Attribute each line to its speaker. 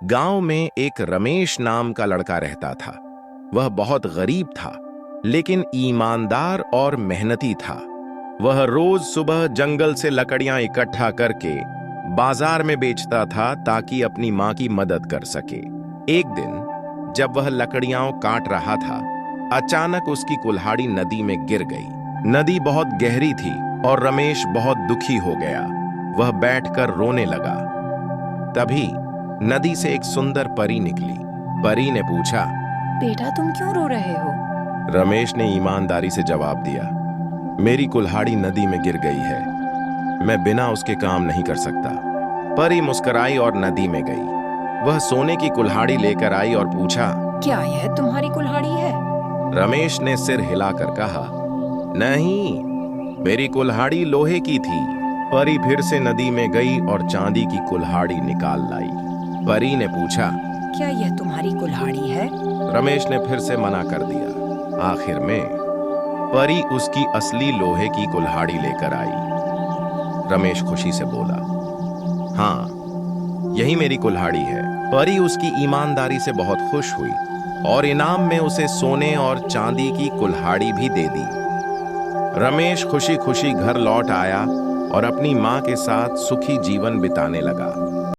Speaker 1: गांव में एक रमेश नाम का लड़का रहता था। वह बहुत गरीब था, लेकिन ईमानदार और मेहनती था। वह रोज सुबह जंगल से लकड़ियां इकट्ठा करके बाजार में बेचता था ताकि अपनी मां की मदद कर सके। एक दिन जब वह लकड़ियां काट रहा था, अचानक उसकी कुल्हाड़ी नदी में गिर गई। नदी बहुत गहरी थी और रमेश बहुत दुखी हो गया। वह बैठकर रोने लगा। तभी नदी से एक सुंदर परी निकली। परी ने पूछा।
Speaker 2: बेटा, तुम क्यों रो रहे हो?
Speaker 1: रमेश ने ईमानदारी से जवाब दिया, मेरी कुल्हाड़ी नदी में गिर गई है, मैं बिना उसके काम नहीं कर सकता। परी मुस्कुराई और नदी में गई। वह सोने की कुल्हाड़ी लेकर आई और पूछा,
Speaker 2: क्या यह तुम्हारी कुल्हाड़ी है?
Speaker 1: रमेश ने सिर हिलाकर कहा, नहीं, मेरी कुल्हाड़ी लोहे की थी। परी फिर से नदी में गई और चांदी की कुल्हाड़ी निकाल लाई। परी ने पूछा,
Speaker 2: क्या यह तुम्हारी कुल्हाड़ी है?
Speaker 1: रमेश ने फिर से मना कर दिया। आखिर में परी उसकी असली लोहे की कुल्हाड़ी लेकर आई। रमेश खुशी से बोला, हाँ, यही मेरी कुल्हाड़ी है। परी उसकी ईमानदारी से बहुत खुश हुई और इनाम में उसे सोने और चांदी की कुल्हाड़ी भी दे दी। रमेश खुशी खुशी घर लौट आया और अपनी मां के साथ सुखी जीवन बिताने लगा।